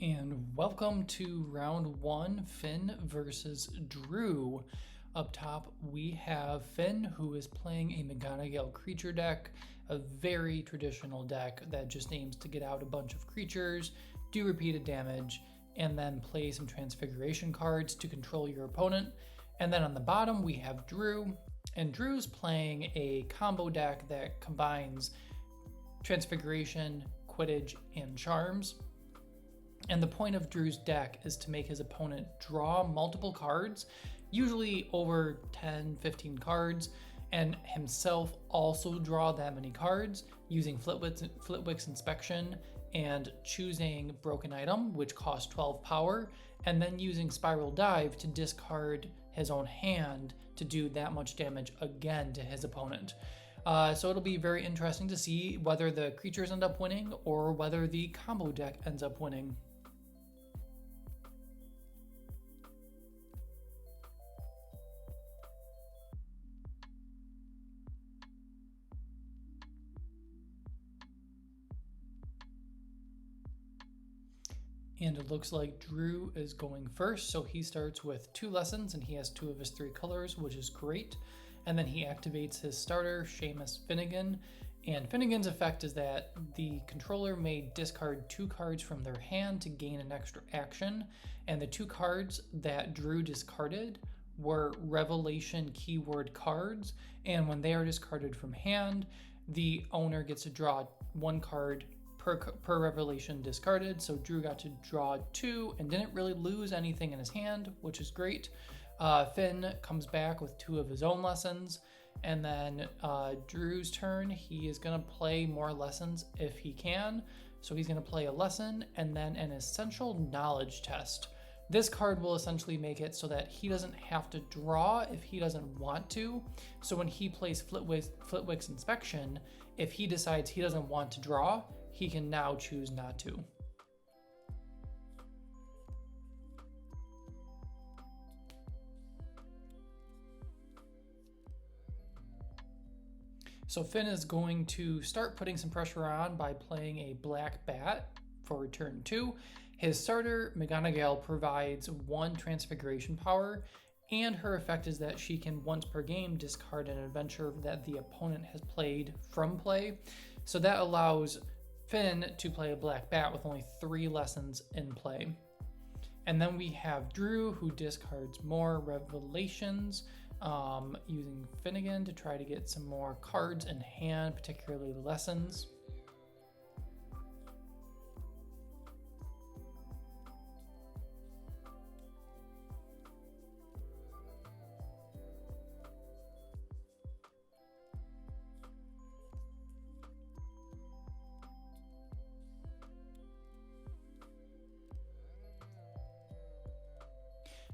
And welcome to round one, Finn versus Drew. Up top, we have Finn, who is playing a McGonagall creature deck, a very traditional deck that just aims to get out a bunch of creatures, do repeated damage, and then play some transfiguration cards to control your opponent. And then on the bottom, we have Drew, and Drew's playing a combo deck that combines transfiguration, Quidditch, and charms. And the point of Drew's deck is to make his opponent draw multiple cards, usually over 10, 15 cards, and himself also draw that many cards using Flitwick's Inspection and choosing Broken Item, which costs 12 power, and then using Spiral Dive to discard his own hand to do that much damage again to his opponent. So it'll be very interesting to see whether the creatures end up winning or whether the combo deck ends up winning. And it looks like Drew is going first, so he starts with 2 lessons and he has 2 of his 3 colors, which is great. And then he activates his starter, Seamus Finnegan. And Finnegan's effect is that the controller may discard 2 cards from their hand to gain an extra action. And the 2 cards that Drew discarded were Revelation keyword cards. And when they are discarded from hand, the owner gets to draw 1 card per revelation discarded. So Drew got to draw 2 and didn't really lose anything in his hand, which is great. Finn comes back with 2 of his own lessons, and then Drew's turn. He is going to play more lessons if he can. So he's going to play a lesson and then an essential knowledge test. This card will essentially make it so that he doesn't have to draw if he doesn't want to. So when he plays Flitwick's Inspection, if he decides he doesn't want to draw, he can now choose not to. So Finn is going to start putting some pressure on by playing a black bat for turn 2. His starter, McGonagall, provides 1 transfiguration power, and her effect is that she can once per game discard an adventure that the opponent has played from play. So that allows Finn to play a black bat with only 3 lessons in play. And then we have Drew, who discards more revelations, using Finnegan to try to get some more cards in hand, particularly lessons.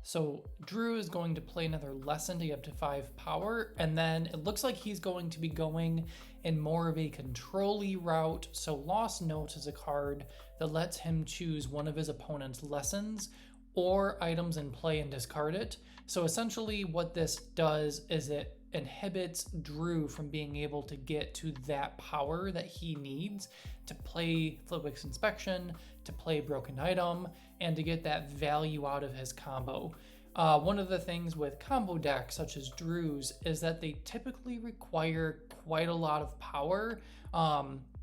So Drew is going to play another lesson to get up to 5 power, and then it looks like he's going to be going in more of a control-y route. So Lost Notes is a card that lets him choose one of his opponent's lessons or items in play and discard it. So essentially what this does is it inhibits Drew from being able to get to that power that he needs to play Flitwick's Inspection, to play Broken Item, and to get that value out of his combo. One of the things with combo decks such as Drew's is that they typically require quite a lot of power.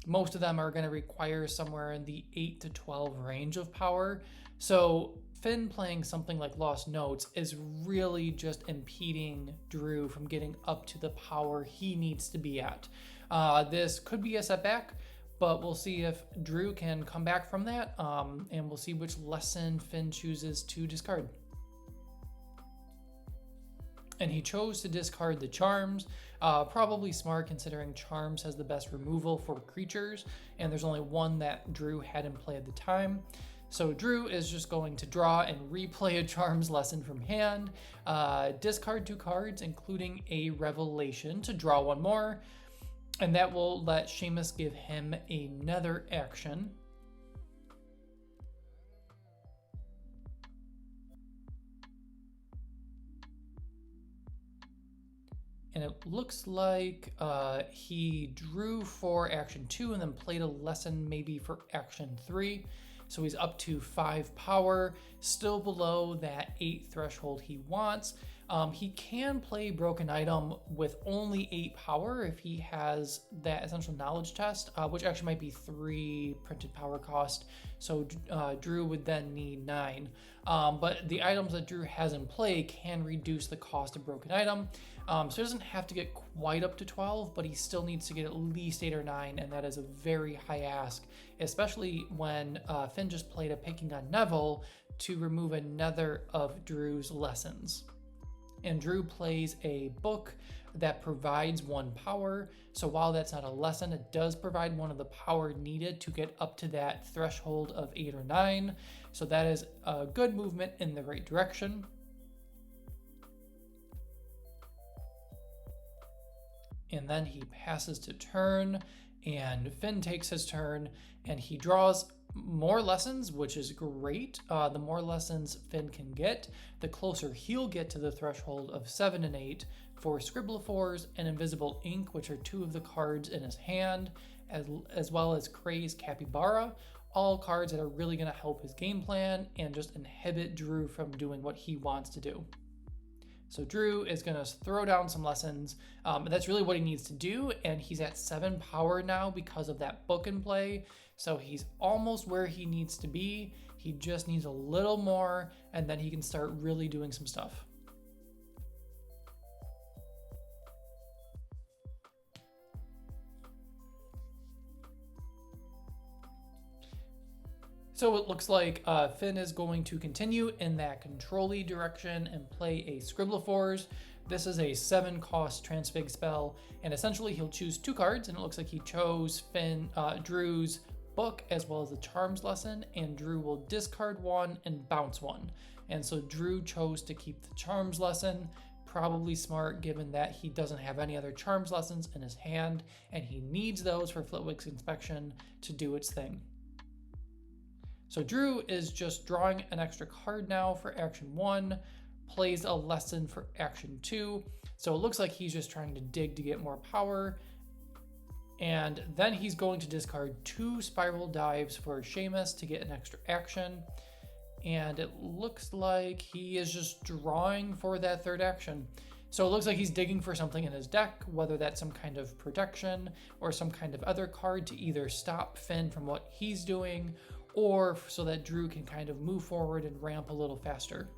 Most of them are going to require somewhere in the 8 to 12 range of power. So Finn playing something like Lost Notes is really just impeding Drew from getting up to the power he needs to be at. This could be a setback, but we'll see if Drew can come back from that, and we'll see which lesson Finn chooses to discard. And he chose to discard the Charms, probably smart considering Charms has the best removal for creatures, and there's only 1 that Drew had in play at the time. So Drew is just going to draw and replay a Charms lesson from hand, discard 2 cards, including a Revelation, to draw 1 more, and that will let Seamus give him another action. And it looks like he drew for action 2 and then played a lesson maybe for action 3. So he's up to 5 power, still below that 8 threshold he wants. He can play Broken Item with only 8 power if he has that Essential Knowledge test, which actually might be 3 printed power cost. So Drew would then need 9. But the items that Drew has in play can reduce the cost of Broken Item. So he doesn't have to get quite up to 12, but he still needs to get at least 8 or 9, and that is a very high ask, especially when Finn just played a Picking on Neville to remove another of Drew's lessons. And Drew plays a book that provides 1 power. So while that's not a lesson, it does provide 1 of the power needed to get up to that threshold of 8 or 9. So that is a good movement in the right direction. And then he passes to turn, and Finn takes his turn, and he draws more lessons, which is great. The more lessons Finn can get, the closer he'll get to the threshold of 7 and 8 for Scribblifores and Invisible Ink, which are 2 of the cards in his hand, as well as Craze Capybara, all cards that are really going to help his game plan and just inhibit Drew from doing what he wants to do. So Drew is going to throw down some lessons. That's really what he needs to do, and he's at 7 power now because of that book in play. So he's almost where he needs to be. He just needs a little more, and then he can start really doing some stuff. So it looks like Finn is going to continue in that control-y direction and play a Scribblifores. This is a 7 cost transfig spell, and essentially he'll choose 2 cards, and it looks like he chose Drew's book as well as the Charms lesson, and Drew will discard 1 and bounce 1. And so Drew chose to keep the Charms lesson. Probably smart given that he doesn't have any other Charms lessons in his hand, and he needs those for Flitwick's inspection to do its thing. So Drew is just drawing an extra card now for action 1, plays a lesson for action 2. So it looks like he's just trying to dig to get more power. And then he's going to discard 2 Spiral Dives for Seamus to get an extra action. And it looks like he is just drawing for that 3rd action. So it looks like he's digging for something in his deck, whether that's some kind of protection or some kind of other card to either stop Finn from what he's doing, or so that Drew can kind of move forward and ramp a little faster.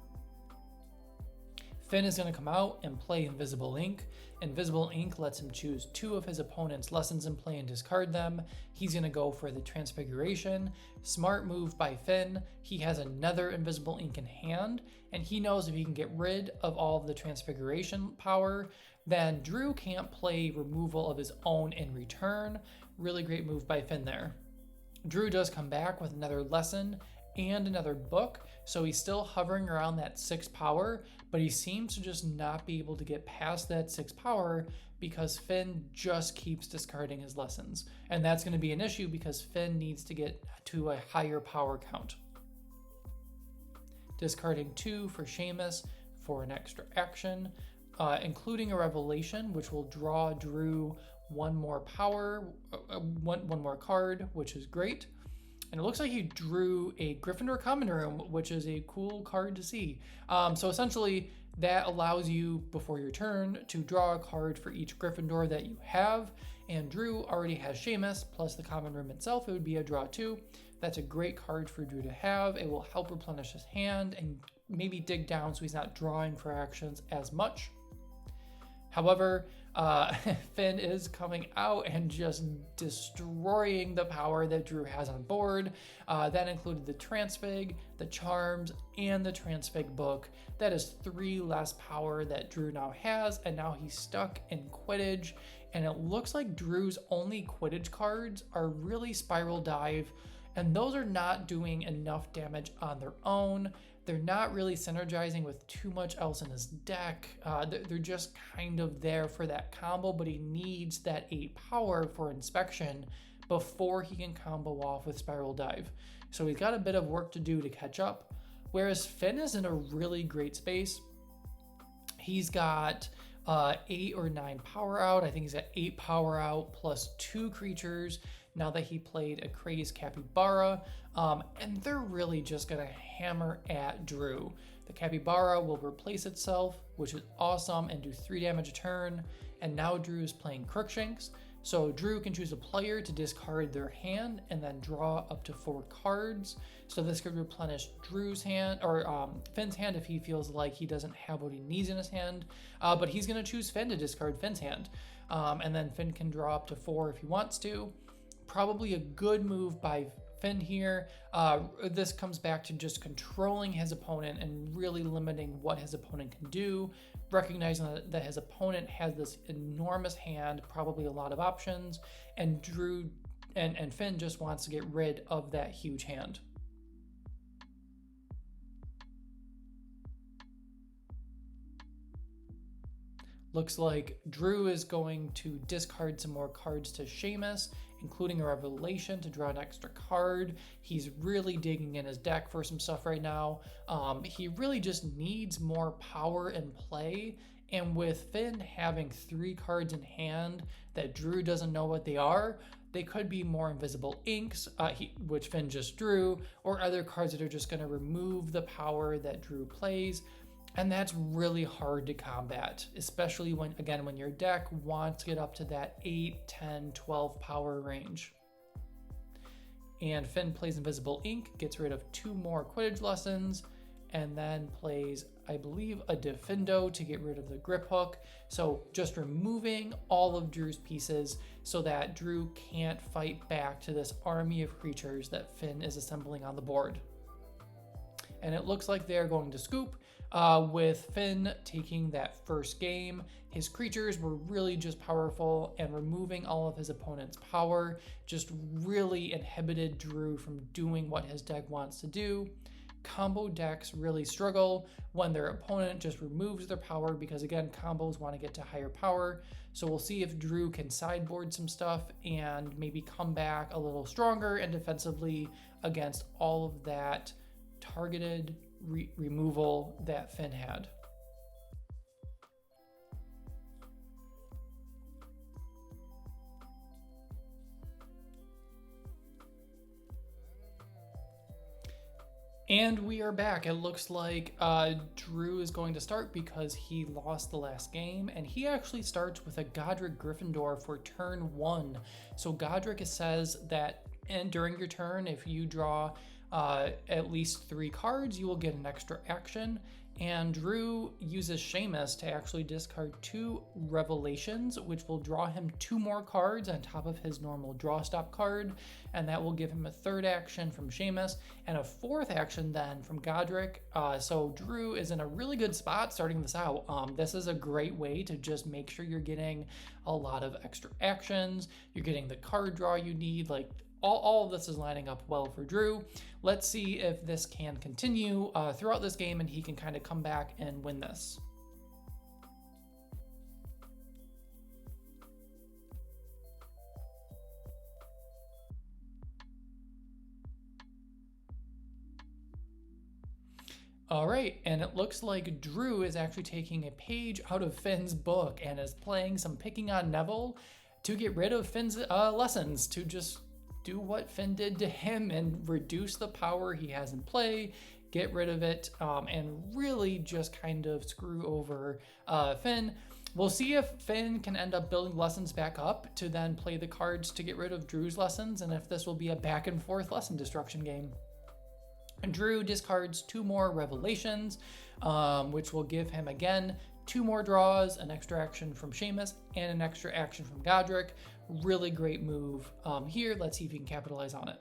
Finn is going to come out and play Invisible Ink. Invisible Ink lets him choose 2 of his opponent's lessons in play and discard them. He's going to go for the Transfiguration. Smart move by Finn. He has another Invisible Ink in hand, and he knows if he can get rid of all of the Transfiguration power, then Drew can't play removal of his own in return. Really great move by Finn there. Drew does come back with another lesson and another book, so he's still hovering around that 6 power, but he seems to just not be able to get past that 6 power because Finn just keeps discarding his lessons. And that's going to be an issue because Finn needs to get to a higher power count. Discarding 2 for Seamus for an extra action, including a Revelation, which will draw Drew 1 more power, one more card, which is great. And it looks like he drew a Gryffindor Common Room, which is a cool card to see. So essentially, that allows you, before your turn, to draw a card for each Gryffindor that you have. And Drew already has Seamus, plus the Common Room itself. It would be a draw 2. That's a great card for Drew to have. It will help replenish his hand and maybe dig down so he's not drawing for actions as much. However, Finn is coming out and just destroying the power that Drew has on board. That included the Transfig, the Charms, and the Transfig book. That is 3 less power that Drew now has, and now he's stuck in Quidditch. And it looks like Drew's only Quidditch cards are really Spiral Dive, and those are not doing enough damage on their own. They're not really synergizing with too much else in his deck. They're just kind of there for that combo, but he needs that 8 power for inspection before he can combo off with Spiral Dive. So he's got a bit of work to do to catch up, whereas Finn is in a really great space. He's got 8 or 9 power out. I think he's got 8 power out plus 2 creatures. now that he played a crazed capybara, and they're really just going to hammer at Drew. The capybara will replace itself, which is awesome, and do 3 damage a turn, and now Drew is playing Crookshanks. So Drew can choose a player to discard their hand and then draw up to 4 cards. So this could replenish Drew's hand, or Finn's hand, if he feels like he doesn't have what he needs in his hand. But he's going to choose Finn to discard Finn's hand. And then Finn can draw up to 4 if he wants to. Probably a good move by Finn here. This comes back to just controlling his opponent and really limiting what his opponent can do, recognizing that his opponent has this enormous hand, probably a lot of options, and Drew and Finn just wants to get rid of that huge hand. Looks like Drew is going to discard some more cards to Seamus, including a Revelation to draw an extra card. He's really digging in his deck for some stuff right now. He really just needs more power in play. And with Finn having 3 cards in hand that Drew doesn't know what they are, they could be more invisible inks, which Finn just drew, or other cards that are just going to remove the power that Drew plays. And that's really hard to combat, especially when your deck wants to get up to that 8, 10, 12 power range. And Finn plays Invisible Ink, gets rid of 2 more Quidditch lessons, and then plays, I believe, a Defendo to get rid of the grip hook. So just removing all of Drew's pieces so that Drew can't fight back to this army of creatures that Finn is assembling on the board. And it looks like they're going to scoop. With Finn taking that first game, his creatures were really just powerful, and removing all of his opponent's power just really inhibited Drew from doing what his deck wants to do. Combo decks really struggle when their opponent just removes their power because, again, combos want to get to higher power. So we'll see if Drew can sideboard some stuff and maybe come back a little stronger and defensively against all of that targeted removal that Finn had. And we are back. It looks like Drew is going to start because he lost the last game, and he actually starts with a Godric Gryffindor for turn 1. So Godric says that during your turn, if you draw at least 3 cards, you will get an extra action. And Drew uses Seamus to actually discard 2 Revelations, which will draw him 2 more cards on top of his normal draw stop card, and that will give him a 3rd action from Seamus and a 4th action then from Godric. So Drew is in a really good spot starting this out. This is a great way to just make sure you're getting a lot of extra actions, you're getting the card draw you need, like all of this is lining up well for Drew. Let's see if this can continue throughout this game and he can kind of come back and win this. All right, and it looks like Drew is actually taking a page out of Finn's book and is playing some Picking on Neville to get rid of Finn's lessons, to just do what Finn did to him and reduce the power he has in play, get rid of it, and really just kind of screw over Finn. We'll see if Finn can end up building lessons back up to then play the cards to get rid of Drew's lessons, and if this will be a back and forth lesson destruction game. And Drew discards 2 more Revelations, which will give him, again, 2 more draws, an extra action from Seamus, and an extra action from Godric. Really great move here. Let's see if he can capitalize on it.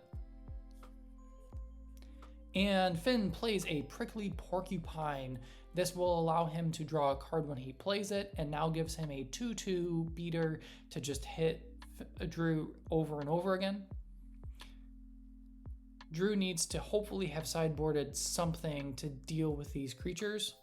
And Finn plays a Prickly Porcupine. This will allow him to draw a card when he plays it, and now gives him a 2/2 beater to just hit Drew over and over again. Drew needs to hopefully have sideboarded something to deal with these creatures.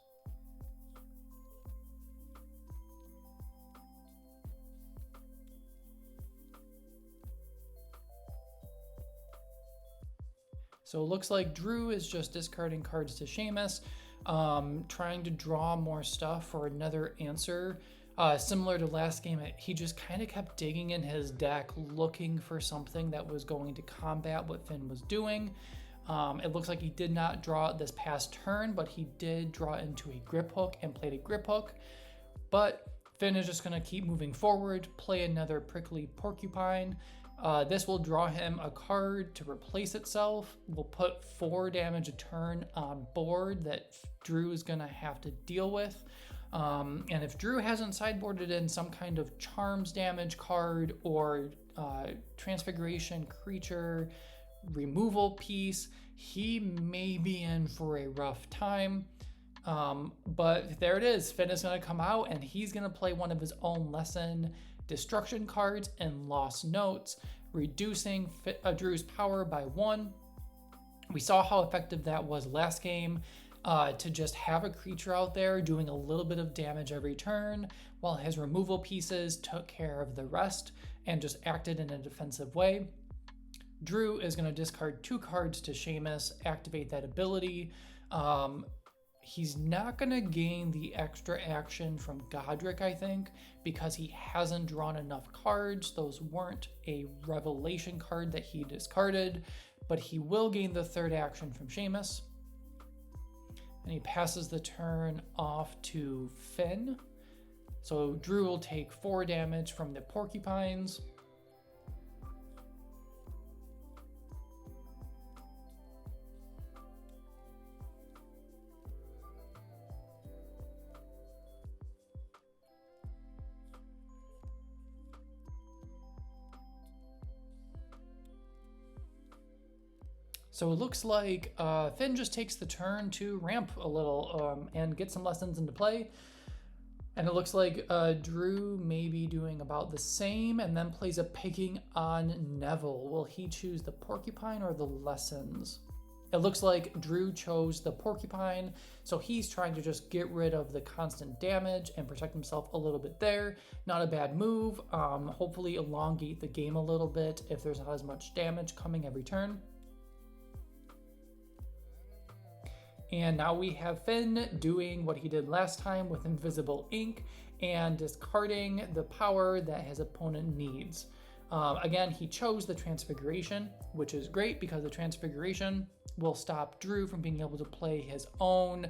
So it looks like Drew is just discarding cards to Seamus, trying to draw more stuff for another answer Similar to last game, he just kind of kept digging in his deck, looking for something that was going to combat what Finn was doing. It looks like he did not draw this past turn, but he did draw into a grip hook and played a grip hook. But Finn is just going to keep moving forward, play another prickly porcupine. This will draw him a card to replace itself. We'll put 4 damage a turn on board that Drew is going to have to deal with. And if Drew hasn't sideboarded in some kind of charms damage card or transfiguration creature removal piece, he may be in for a rough time. But there it is. Finn is going to come out and he's going to play one of his own lesson destruction cards and Lost Notes, reducing Drew's power by 1. We saw how effective that was last game, to just have a creature out there doing a little bit of damage every turn while his removal pieces took care of the rest and just acted in a defensive way. Drew is going to discard 2 cards to Seamus, activate that ability. He's not going to gain the extra action from Godric, I think, because he hasn't drawn enough cards. Those weren't a revelation card that he discarded, but he will gain the 3rd action from Seamus. And he passes the turn off to Finn. So Drew will take 4 damage from the porcupines. So it looks like Finn just takes the turn to ramp a little and get some lessons into play. And it looks like Drew may be doing about the same and then plays a picking on Neville. Will he choose the porcupine or the lessons? It looks like Drew chose the porcupine, so he's trying to just get rid of the constant damage and protect himself a little bit there. Not a bad move. Hopefully elongate the game a little bit if there's not as much damage coming every turn. And now we have Finn doing what he did last time with Invisible Ink and discarding the power that his opponent needs. Again, he chose the Transfiguration, which is great because the Transfiguration will stop Drew from being able to play his own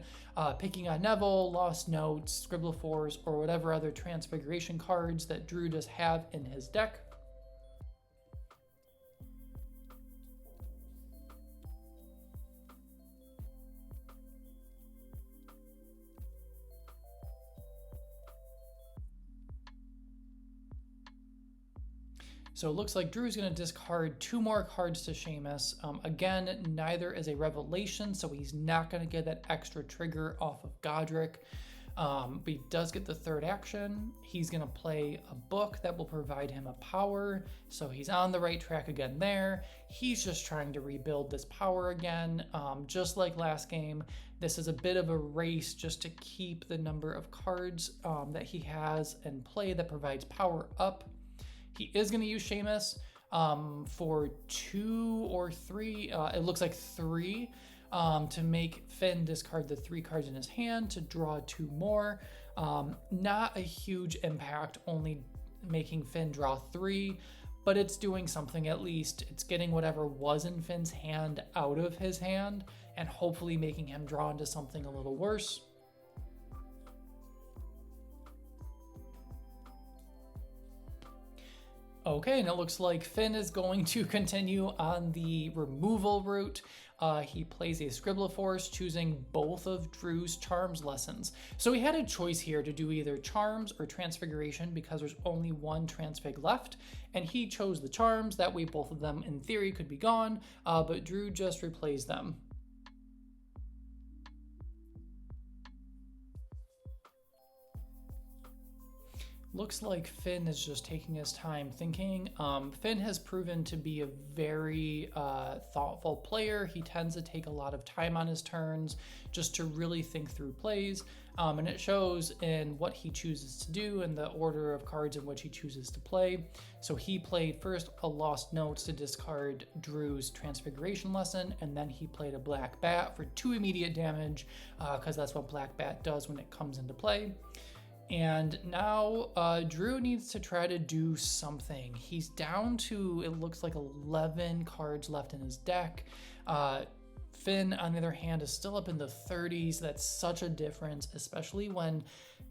Picking on Neville, Lost Notes, Scribblefors, or whatever other Transfiguration cards that Drew does have in his deck. So it looks like Drew's going to discard 2 more cards to Seamus. Again, neither is a revelation, so he's not going to get that extra trigger off of Godric. But he does get the 3rd action. He's going to play a book that will provide him a power, so he's on the right track again there. He's just trying to rebuild this power again. Just like last game, this is a bit of a race just to keep the number of cards that he has in play that provides power up. He is going to use Seamus for 2 or 3, it looks like 3, to make Finn discard the 3 cards in his hand to draw 2 more. Not a huge impact, only making Finn draw 3, but it's doing something at least. It's getting whatever was in Finn's hand out of his hand and hopefully making him draw into something a little worse. Okay, and it looks like Finn is going to continue on the removal route. He plays a Scribblefors, choosing both of Drew's Charms lessons. So he had a choice here to do either Charms or Transfiguration because there's only 1 Transfig left, and he chose the Charms. That way both of them, in theory, could be gone, but Drew just replays them. Looks like Finn is just taking his time thinking. Finn has proven to be a very thoughtful player. He tends to take a lot of time on his turns just to really think through plays. And it shows in what he chooses to do and the order of cards in which he chooses to play. So he played first a Lost Notes to discard Drew's Transfiguration lesson, and then he played a Black Bat for 2 immediate damage, because that's what Black Bat does when it comes into play. And now Drew needs to try to do something. He's down to, it looks like 11 cards left in his deck. Finn, on the other hand, is still up in the 30s. That's such a difference, especially when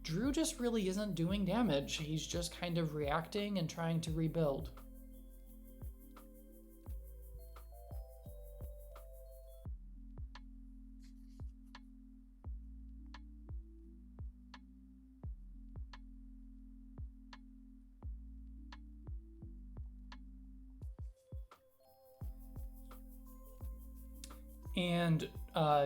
Drew just really isn't doing damage. He's just kind of reacting and trying to rebuild. And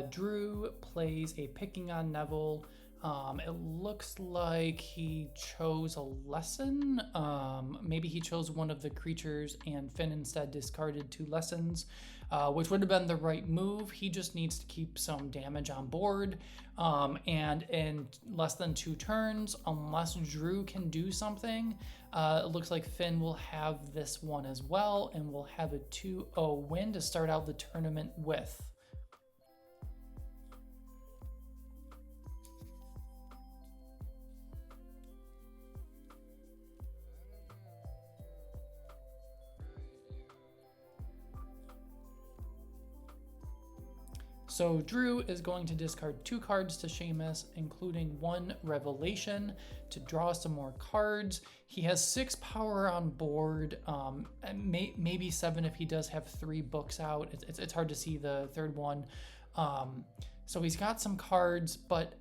Drew plays a Picking on Neville. It looks like he chose a lesson. Maybe he chose one of the creatures and Finn instead discarded 2 lessons, which would have been the right move. He just needs to keep some damage on board. And in less than 2 turns, unless Drew can do something, it looks like Finn will have this one as well and will have a 2-0 win to start out the tournament with. So Drew is going to discard 2 cards to Seamus, including 1 Revelation to draw some more cards. He has 6 power on board, maybe 7 if he does have 3 books out. It's hard to see the third one. So he's got some cards, but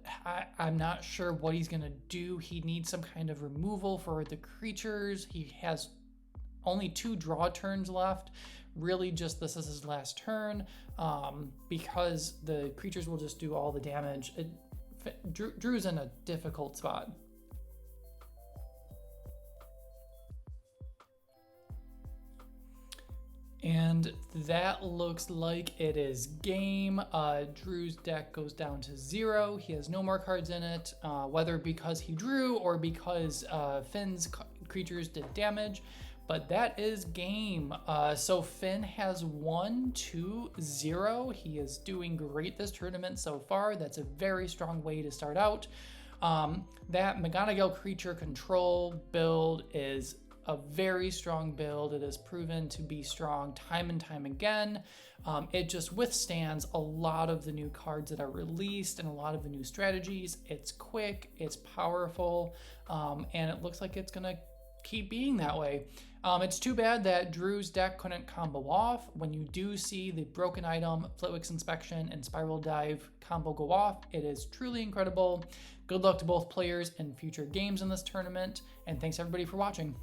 I'm not sure what he's going to do. He needs some kind of removal for the creatures. He has only 2 draw turns left. Really just this is his last turn, because the creatures will just do all the damage. Drew's in a difficult spot. And that looks like it is game. Drew's deck goes down to 0. He has no more cards in it, whether because he drew or because Finn's creatures did damage. But that is game. So Finn has 1-2-0. He is doing great this tournament so far. That's a very strong way to start out. That McGonagall creature control build is a very strong build. It has proven to be strong time and time again. It just withstands a lot of the new cards that are released and a lot of the new strategies. It's quick, it's powerful, and it looks like it's gonna keep being that way. It's too bad that Drew's deck couldn't combo off. When you do see the Broken Item, Flitwick's Inspection, and Spiral Dive combo go off, it is truly incredible. Good luck to both players in future games in this tournament, and thanks everybody for watching.